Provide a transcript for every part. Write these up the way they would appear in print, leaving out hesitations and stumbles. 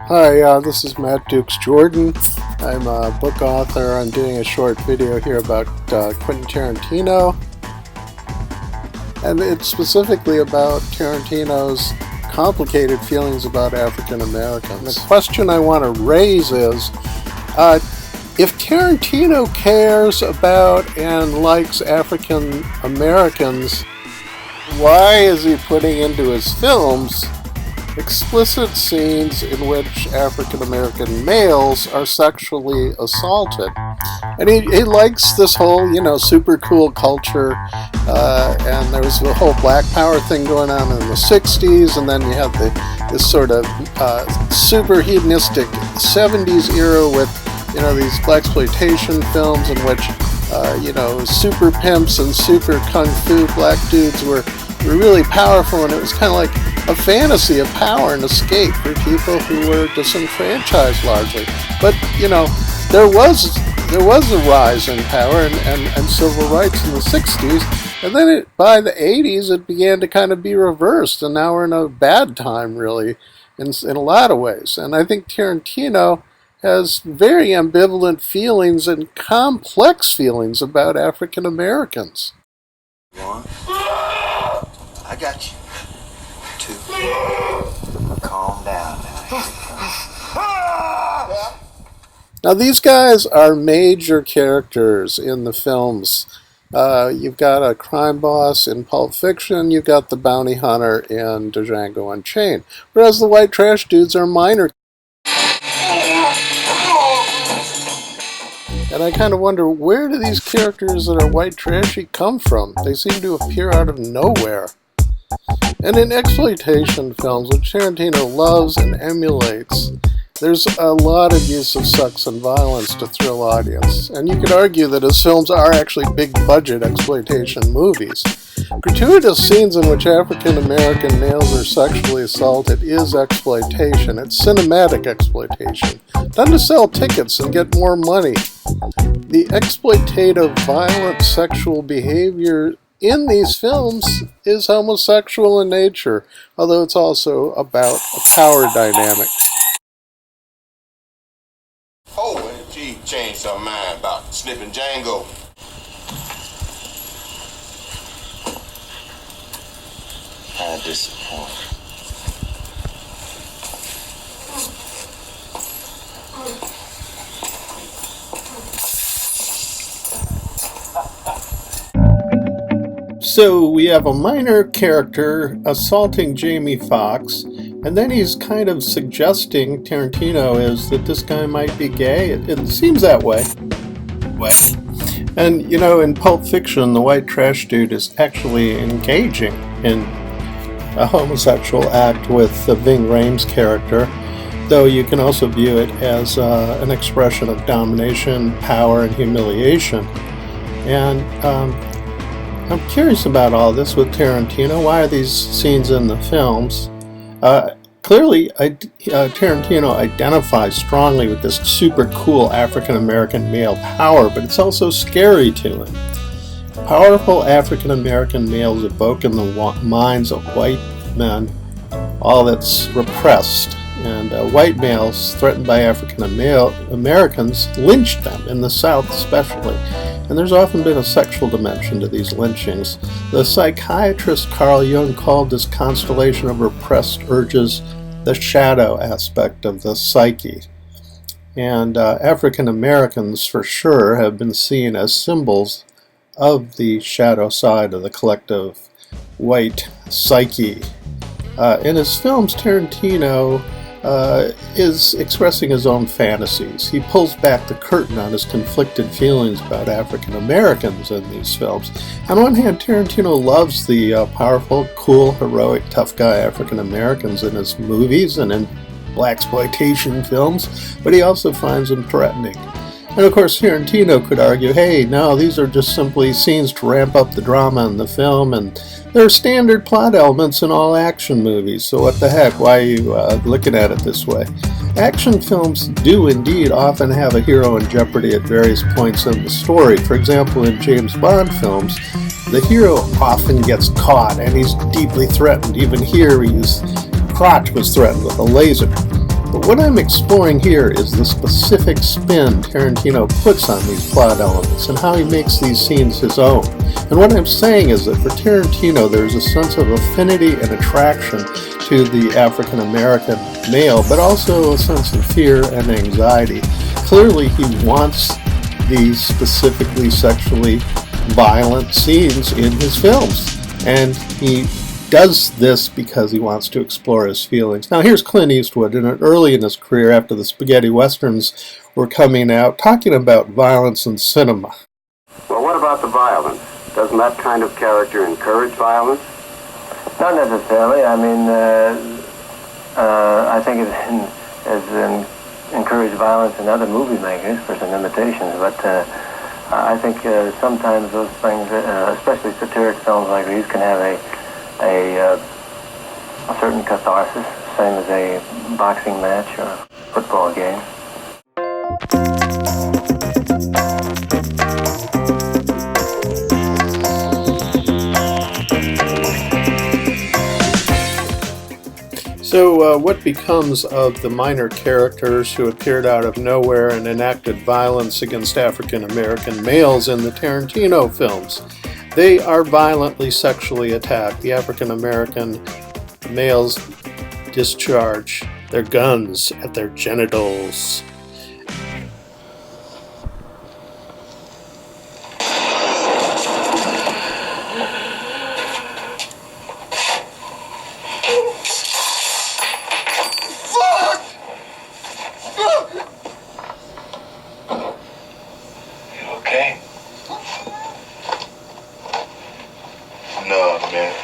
Hi, this is Matt Dukes Jordan. I'm a book author. I'm doing a short video here about Quentin Tarantino. And it's specifically about Tarantino's complicated feelings about African Americans. The question I want to raise is, if Tarantino cares about and likes African Americans, why is he putting into his films explicit scenes in which African American males are sexually assaulted? And he likes this whole, super cool culture, and there was the whole Black Power thing going on in the 60s, and then you have this sort of super hedonistic 70s era with, these blaxploitation films in which, super pimps and super kung fu black dudes were really powerful, and it was kind of like a fantasy of power and escape for people who were disenfranchised largely. But, there was a rise in power and civil rights in the 60s, and then by the 80s it began to kind of be reversed, and now we're in a bad time, really, in a lot of ways. And I think Tarantino has very ambivalent feelings and complex feelings about African Americans. One, I got you. Two, calm down now. Now these guys are major characters in the films. You've got a crime boss in Pulp Fiction, you've got the bounty hunter in DJANGO Unchained, whereas the white trash dudes are minor. And I kind of wonder, where do these characters that are white trashy come from? They seem to appear out of nowhere. And in exploitation films, which Tarantino loves and emulates, there's a lot of use of sex and violence to thrill audience. And you could argue that his films are actually big-budget exploitation movies. Gratuitous scenes in which African American males are sexually assaulted is exploitation. It's cinematic exploitation, done to sell tickets and get more money. The exploitative, violent sexual behavior in these films is homosexual in nature, although it's also about a power dynamic. Oh, and she changed her mind about sniffing Django. How disappointing. So we have a minor character assaulting Jamie Fox, and then he's kind of suggesting, Tarantino is, that this guy might be gay. It seems that way. And, in Pulp Fiction, the white trash dude is actually engaging in a homosexual act with the Ving Rhames character, though you can also view it as an expression of domination, power, and humiliation. And I'm curious about all this with Tarantino. Why are these scenes in the films? Clearly, Tarantino identifies strongly with this super cool African American male power, but it's also scary to him. Powerful African American males evoke in the minds of white men all that's repressed, and white males threatened by African Americans lynched them, in the South especially. And there's often been a sexual dimension to these lynchings. The psychiatrist Carl Jung called this constellation of repressed urges the shadow aspect of the psyche. And African Americans, for sure, have been seen as symbols of the shadow side of the collective white psyche. In his films, Tarantino is expressing his own fantasies. He pulls back the curtain on his conflicted feelings about African Americans in these films. On one hand, Tarantino loves the powerful, cool, heroic, tough guy African Americans in his movies and in blaxploitation films, but he also finds them threatening. And of course, Tarantino could argue, hey, no, these are just simply scenes to ramp up the drama in the film, and there are standard plot elements in all action movies, so what the heck, why are you looking at it this way? Action films do indeed often have a hero in jeopardy at various points in the story. For example, in James Bond films, the hero often gets caught and he's deeply threatened. Even here, he's crotch was threatened with a laser. But what I'm exploring here is the specific spin Tarantino puts on these plot elements and how he makes these scenes his own. And what I'm saying is that for Tarantino there's a sense of affinity and attraction to the African American male, but also a sense of fear and anxiety. Clearly he wants these specifically sexually violent scenes in his films, and he does this because he wants to explore his feelings. Now here's Clint Eastwood, early in his career after the spaghetti westerns were coming out, talking about violence in cinema. Well, what about the violence? Doesn't that kind of character encourage violence? Not necessarily. I mean, I think it has encouraged violence in other movie makers for some imitations, but I think sometimes those things, especially satiric films like these, can have a certain catharsis, same as a boxing match or a football game. So what becomes of the minor characters who appeared out of nowhere and enacted violence against African American males in the Tarantino films? They are violently sexually attacked. The African American males discharge their guns at their genitals. Okay. Nah, man.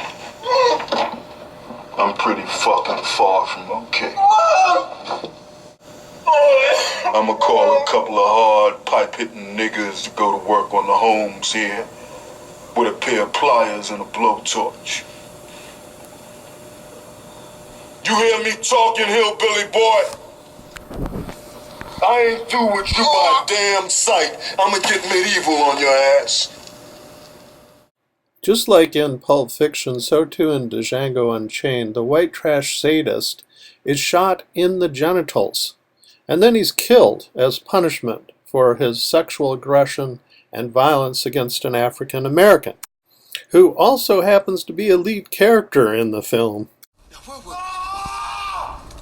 I'm pretty fucking far from okay. I'ma call a couple of hard pipe-hitting niggas to go to work on the homes here with a pair of pliers and a blowtorch. You hear me talking, hillbilly boy? I ain't through with you by damn sight. I'ma get medieval on your ass. Just like in Pulp Fiction, so too in DJANGO Unchained, the white trash sadist is shot in the genitals, and then he's killed as punishment for his sexual aggression and violence against an African American, who also happens to be a lead character in the film.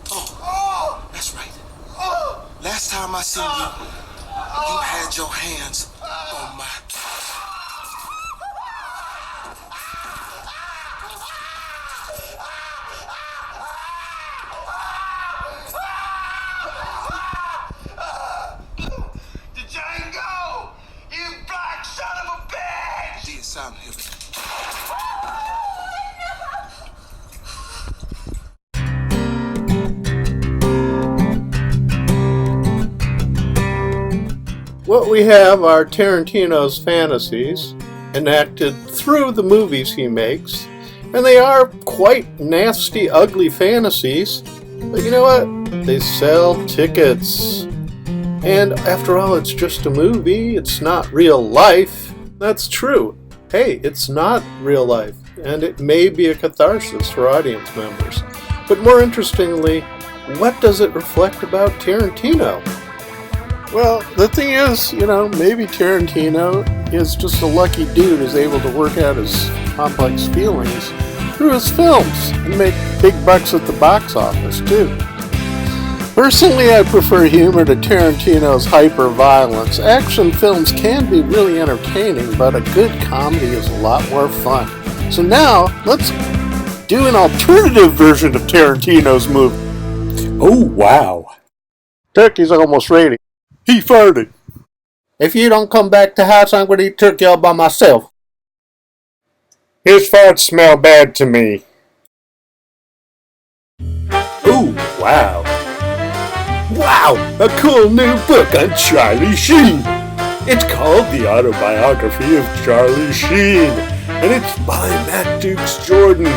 Oh, that's right. Last time I seen you had your hands on my... DJANGO! You black son of a bitch! Dear Sam Hill. What we have are Tarantino's fantasies, enacted through the movies he makes, and they are quite nasty, ugly fantasies, but you know what? They sell tickets. And after all, it's just a movie, it's not real life. That's true. Hey, it's not real life, and it may be a catharsis for audience members. But more interestingly, what does it reflect about Tarantino? Well, the thing is, maybe Tarantino is just a lucky dude who's able to work out his complex feelings through his films and make big bucks at the box office, too. Personally, I prefer humor to Tarantino's hyper-violence. Action films can be really entertaining, but a good comedy is a lot more fun. So now, let's do an alternative version of Tarantino's movie. Oh, wow. Turkey's almost ready. He farted. If you don't come back to house, I'm going to eat turkey all by myself. His farts smell bad to me. Ooh, wow. Wow, a cool new book on Charlie Sheen. It's called The Autobiography of Charlie Sheen, and it's by Matt Dukes Jordan.